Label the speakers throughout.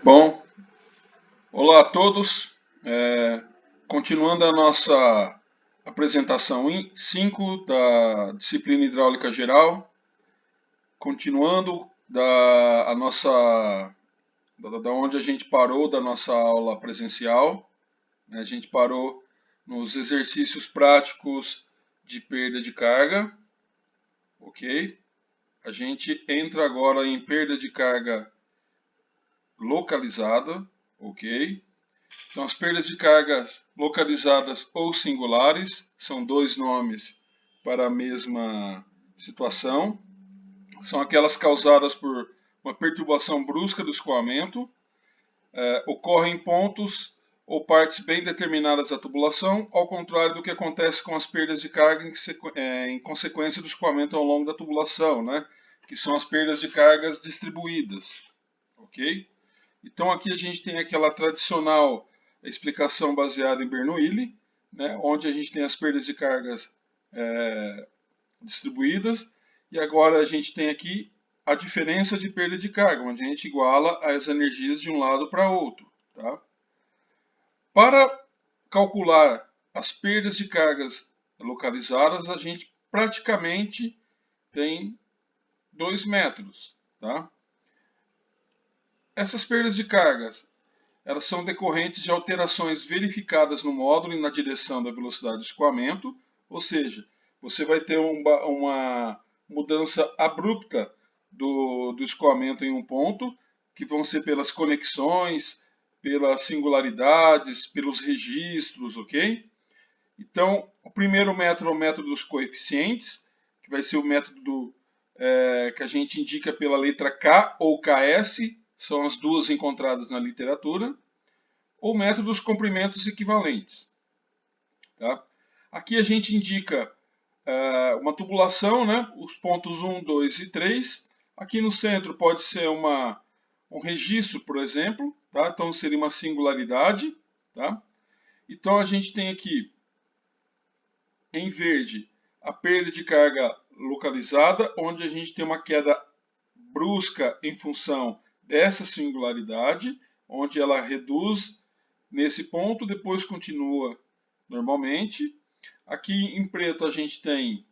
Speaker 1: Bom, olá a todos. Continuando a nossa apresentação em 5 da disciplina Hidráulica Geral, continuando da onde a gente parou da nossa aula presencial, né? A gente parou nos exercícios práticos de perda de carga, ok? A gente entra agora em perda de carga localizada, ok? Então, as perdas de cargas localizadas ou singulares são dois nomes para a mesma situação. São aquelas causadas por uma perturbação brusca do escoamento, ocorrem em pontos ou partes bem determinadas da tubulação, ao contrário do que acontece com as perdas de carga em consequência do escoamento ao longo da tubulação, né? Que são as perdas de cargas distribuídas. Ok? Então aqui a gente tem aquela tradicional explicação baseada em Bernoulli, né, onde a gente tem as perdas de cargas distribuídas, e agora a gente tem aqui a diferença de perda de carga, onde a gente iguala as energias de um lado para outro. Tá? Para calcular as perdas de cargas localizadas, a gente praticamente tem dois métodos. Tá? Essas perdas de cargas elas são decorrentes de alterações verificadas no módulo e na direção da velocidade de escoamento, ou seja, você vai ter uma mudança abrupta do escoamento em um ponto, que vão ser pelas conexões, pelas singularidades, pelos registros, ok? Então, o primeiro método é o método dos coeficientes, que vai ser o método que a gente indica pela letra K ou KS, são as duas encontradas na literatura, ou método dos comprimentos equivalentes. Tá? Aqui a gente indica uma tubulação, né? Os pontos 1, 2 e 3. Aqui no centro pode ser um registro, por exemplo, tá? Então seria uma singularidade. Tá? Então a gente tem aqui, em verde, a perda de carga localizada, onde a gente tem uma queda brusca em função dessa singularidade, onde ela reduz nesse ponto, depois continua normalmente. Aqui em preto a gente tem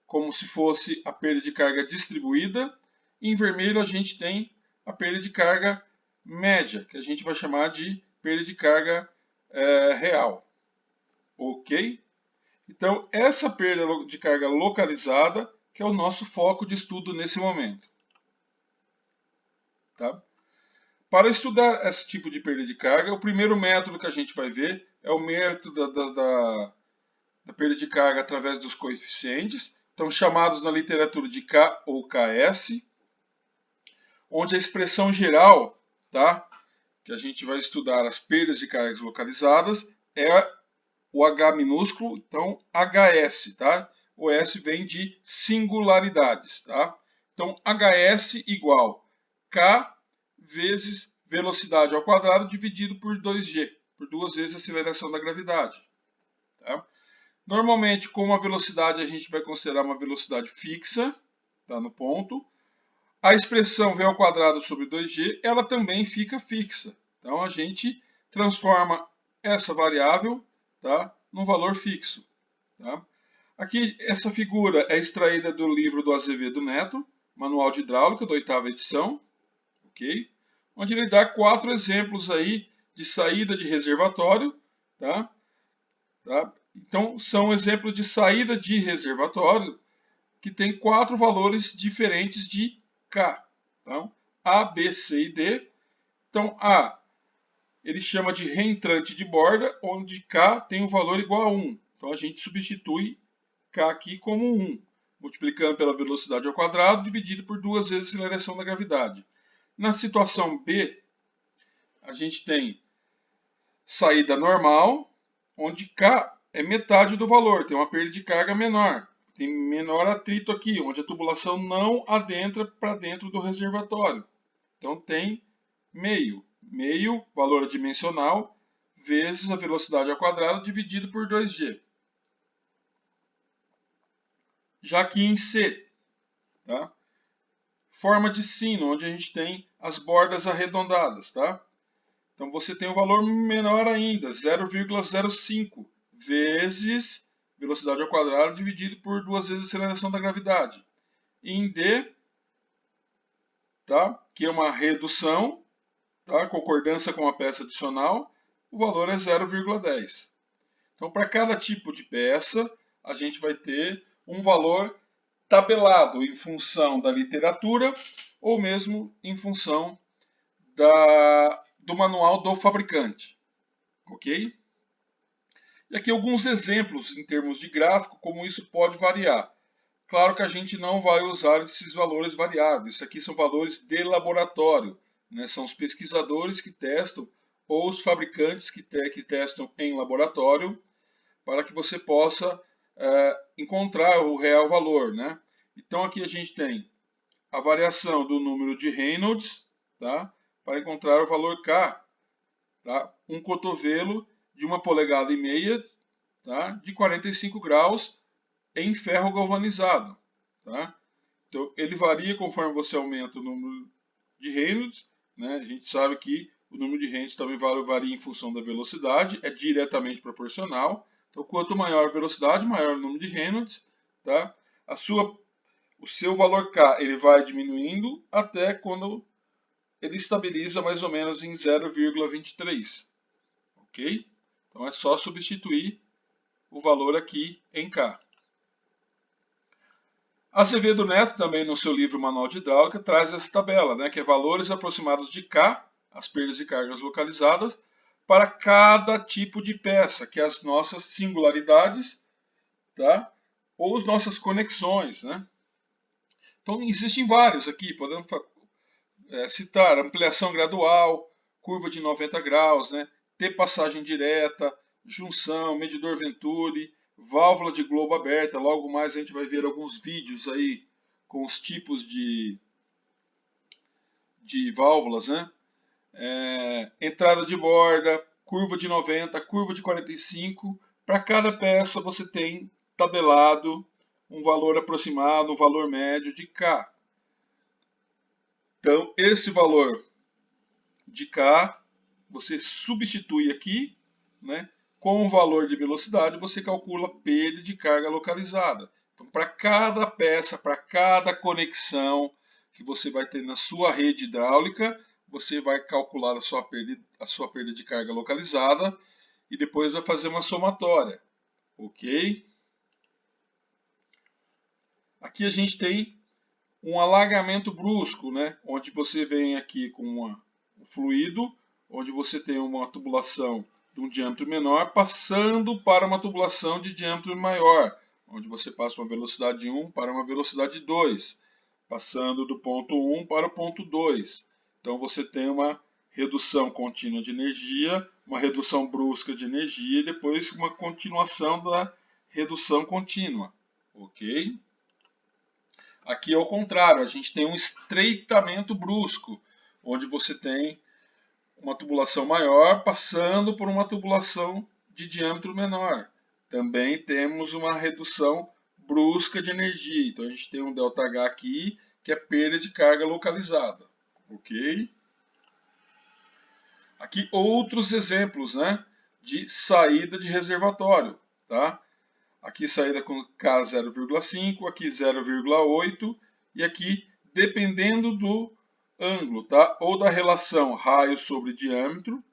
Speaker 1: como se fosse a perda de carga distribuída. Em vermelho a gente tem a perda de carga média, que a gente vai chamar de perda de carga real. Ok? Então, essa perda de carga localizada que é o nosso foco de estudo nesse momento. Tá? Para estudar esse tipo de perda de carga, o primeiro método que a gente vai ver é o método da perda de carga através dos coeficientes, então chamados na literatura de K ou KS, onde a expressão geral, tá, que a gente vai estudar as perdas de cargas localizadas, é o H minúsculo, então HS, tá? O S vem de singularidades, tá? Então HS igual K vezes velocidade ao quadrado dividido por 2G, por duas vezes a aceleração da gravidade. Tá? Normalmente, como a velocidade a gente vai considerar uma velocidade fixa, tá, no ponto, a expressão v ao quadrado sobre 2G, ela também fica fixa. Então, a gente transforma essa variável, tá, num valor fixo. Tá? Aqui, essa figura é extraída do livro do Azevedo Neto, Manual de Hidráulica, da 8ª edição, ok? Onde ele dá 4 exemplos aí de saída de reservatório, tá? Então, são exemplos de saída de reservatório que tem 4 valores diferentes de K. Então, A, B, C e D. Então, A, ele chama de reentrante de borda, onde K tem um valor igual a 1. Então, a gente substitui K aqui como 1, multiplicando pela velocidade ao quadrado, dividido por duas vezes a aceleração da gravidade. Na situação B, a gente tem saída normal, onde K é metade do valor, tem uma perda de carga menor. Tem menor atrito aqui, onde a tubulação não adentra para dentro do reservatório. Então tem meio. Meio, valor adimensional, vezes a velocidade ao quadrado dividido por 2G. Já aqui em C, tá? forma de sino, onde a gente tem as bordas arredondadas, tá? Então você tem um valor menor ainda, 0,05 vezes velocidade ao quadrado dividido por 2 vezes a aceleração da gravidade. Em D, tá? Que é uma redução, tá? Concordância com a peça adicional, o valor é 0,10. Então, para cada tipo de peça, a gente vai ter um valor tabelado em função da literatura ou mesmo em função do manual do fabricante. Ok? E aqui alguns exemplos em termos de gráfico, como isso pode variar. Claro que a gente não vai usar esses valores variáveis. Isso aqui são valores de laboratório, né? São os pesquisadores que testam ou os fabricantes que testam em laboratório para que você possa encontrar o real valor, né? Então aqui a gente tem a variação do número de Reynolds, tá? Para encontrar o valor K, tá? Um cotovelo de 1,5 polegadas, tá? De 45 graus em ferro galvanizado, tá? Então ele varia conforme você aumenta o número de Reynolds, né? A gente sabe que o número de Reynolds também varia em função da velocidade, é diretamente proporcional. Então, quanto maior a velocidade, maior o número de Reynolds, tá? O seu valor K ele vai diminuindo até quando ele estabiliza mais ou menos em 0,23, ok? Então é só substituir o valor aqui em K. Azevedo Neto, também no seu livro Manual de Hidráulica, traz essa tabela, né, que é valores aproximados de K, as perdas e cargas localizadas, para cada tipo de peça, que é as nossas singularidades, tá? Ou as nossas conexões, né? Então existem vários aqui, podemos citar ampliação gradual, curva de 90 graus, né? T passagem direta, junção, medidor Venturi, válvula de globo aberta. Logo mais a gente vai ver alguns vídeos aí com os tipos de válvulas, né? Entrada de borda, curva de 90, curva de 45. Para cada peça você tem tabelado um valor aproximado, um valor médio de K. Então, esse valor de K, você substitui aqui, né, com o valor de velocidade, você calcula perda de carga localizada. Então, para cada peça, para cada conexão que você vai ter na sua rede hidráulica, você vai calcular a sua perda de carga localizada e depois vai fazer uma somatória, ok? Aqui a gente tem um alagamento brusco, né, onde você vem aqui com um fluido, onde você tem uma tubulação de um diâmetro menor, passando para uma tubulação de diâmetro maior, onde você passa uma velocidade 1 para uma velocidade 2, passando do ponto 1 para o ponto 2. Então você tem uma redução contínua de energia, uma redução brusca de energia e depois uma continuação da redução contínua, ok? Aqui é o contrário, a gente tem um estreitamento brusco, onde você tem uma tubulação maior passando por uma tubulação de diâmetro menor. Também temos uma redução brusca de energia. Então a gente tem um ΔH aqui, que é perda de carga localizada. Ok? Aqui outros exemplos, né, de saída de reservatório. Tá? Aqui saída com K 0,5, aqui 0,8 e aqui dependendo do ângulo, tá? Ou da relação raio sobre diâmetro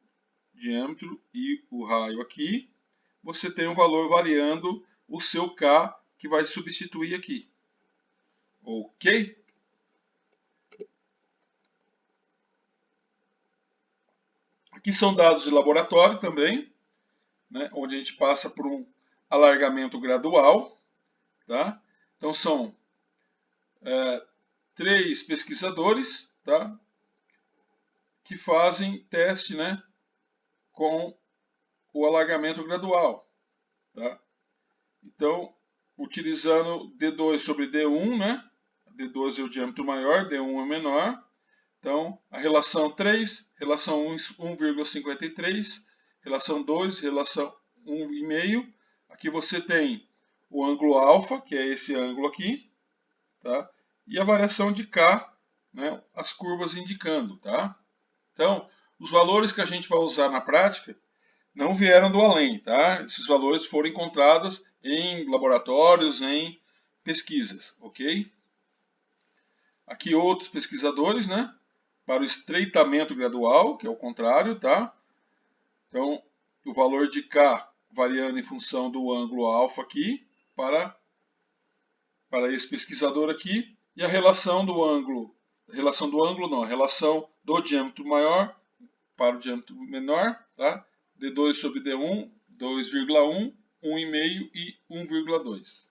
Speaker 1: e o raio aqui, você tem um valor variando o seu K que vai substituir aqui. Ok? Aqui são dados de laboratório também, né? Onde a gente passa por um alargamento gradual, tá? Então são 3 pesquisadores, tá? Que fazem teste, né, com o alargamento gradual. Tá? Então, utilizando D2 sobre D1, né? D2 é o diâmetro maior, D1 é o menor. Então, a relação 3, relação 1,53, relação 2, relação 1,5. Aqui você tem o ângulo alfa, que é esse ângulo aqui, tá? E a variação de K, né, as curvas indicando, tá? Então, os valores que a gente vai usar na prática não vieram do além, tá? Esses valores foram encontrados em laboratórios, em pesquisas, ok? Aqui outros pesquisadores, né? Para o estreitamento gradual, que é o contrário, tá? Então, o valor de K variando em função do ângulo alfa aqui, para esse pesquisador aqui, e a relação do ângulo a relação do diâmetro maior para o diâmetro menor, tá? D2 sobre D1, 2,1, 1,5 e 1,2,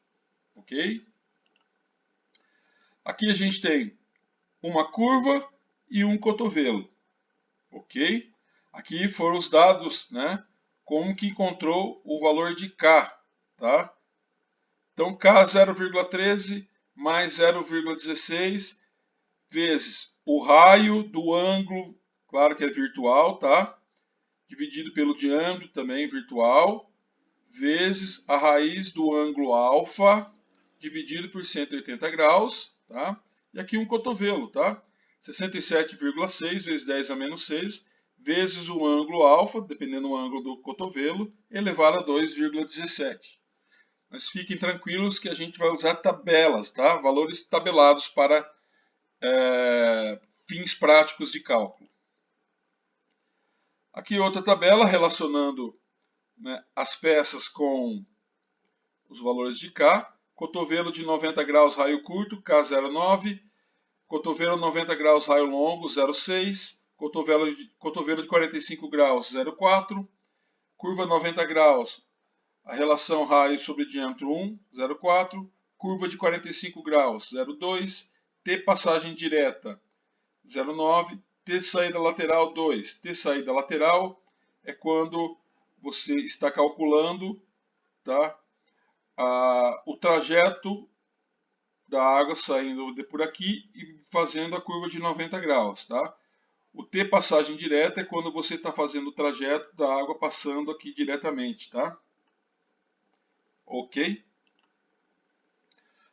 Speaker 1: ok? Aqui a gente tem uma curva e um cotovelo, ok? Aqui foram os dados, né? Como que encontrou o valor de K, tá? Então, K 0,13 mais 0,16 vezes o raio do ângulo, claro que é virtual, tá? Dividido pelo diâmetro, também virtual, vezes a raiz do ângulo alfa, dividido por 180 graus, tá? E aqui um cotovelo, tá? 67,6 vezes 10 a menos 6, vezes o ângulo alfa, dependendo do ângulo do cotovelo, elevado a 2,17. Mas fiquem tranquilos que a gente vai usar tabelas, tá? Valores tabelados para fins práticos de cálculo. Aqui outra tabela relacionando, né, as peças com os valores de K. Cotovelo de 90 graus raio curto, K 0,9. Cotovelo 90 graus raio longo, 0,6. Cotovelo de 45 graus, 0,4. Curva 90 graus, a relação raio sobre diâmetro 1, 0,4. Curva de 45 graus, 0,2. T passagem direta, 0,9. T saída lateral, 2. T saída lateral é quando você está calculando, tá, o trajeto da água saindo por aqui e fazendo a curva de 90 graus. Tá? O T passagem direta é quando você está fazendo o trajeto da água passando aqui diretamente. Tá? Ok?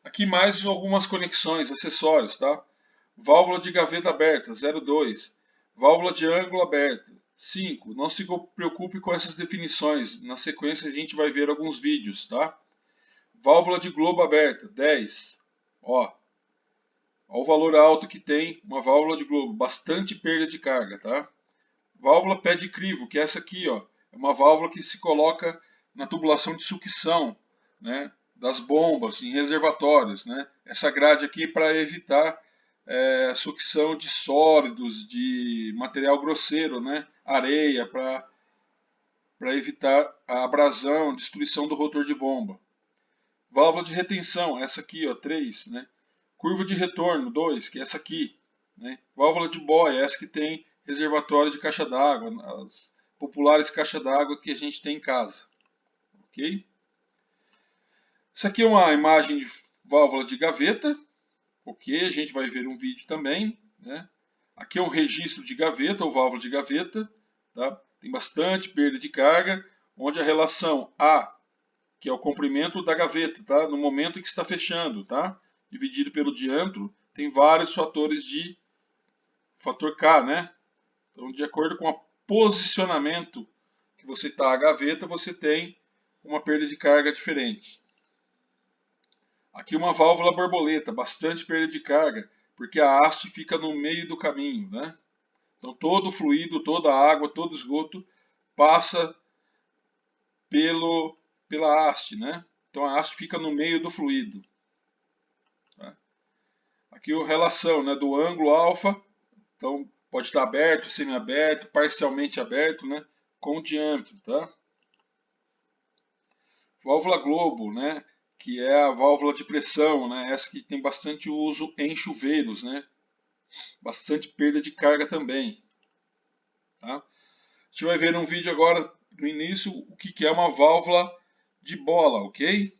Speaker 1: Aqui mais algumas conexões, acessórios. Tá? Válvula de gaveta aberta, 0,2. Válvula de ângulo aberta, 5. Não se preocupe com essas definições. Na sequência a gente vai ver alguns vídeos. Tá? Válvula de globo aberta, 10. Ó, o valor alto que tem uma válvula de globo, bastante perda de carga, tá? Válvula pé de crivo, que é essa aqui, ó, é uma válvula que se coloca na tubulação de sucção, né, das bombas, em reservatórios, né? Essa grade aqui para evitar sucção de sólidos, de material grosseiro, né? Areia, para evitar a abrasão, destruição do rotor de bomba. Válvula de retenção, essa aqui, ó, 3, né? Curva de retorno, 2, que é essa aqui. Né? Válvula de boia, essa que tem reservatório de caixa d'água, as populares caixas d'água que a gente tem em casa. Ok? Isso aqui é uma imagem de válvula de gaveta. Ok? A gente vai ver um vídeo também. Né? Aqui é um registro de gaveta, ou válvula de gaveta. Tá? Tem bastante perda de carga, onde a relação A, que é o comprimento da gaveta, tá? No momento em que está fechando, tá? Dividido pelo diâmetro, tem vários fatores de fator K, né? Então, de acordo com o posicionamento que você está a gaveta, você tem uma perda de carga diferente. Aqui uma válvula borboleta, bastante perda de carga, porque a haste fica no meio do caminho, né? Então todo o fluido, toda a água, todo o esgoto passa pela haste, né? Então a haste fica no meio do fluido. Tá? Aqui a relação, né, do ângulo alfa, então pode estar aberto, semi-aberto, parcialmente aberto, né, com o diâmetro, tá? Válvula globo, né, que é a válvula de pressão, né, essa que tem bastante uso em chuveiros, né, bastante perda de carga também, tá? A gente vai ver um vídeo agora no início o que é uma válvula de bola, ok?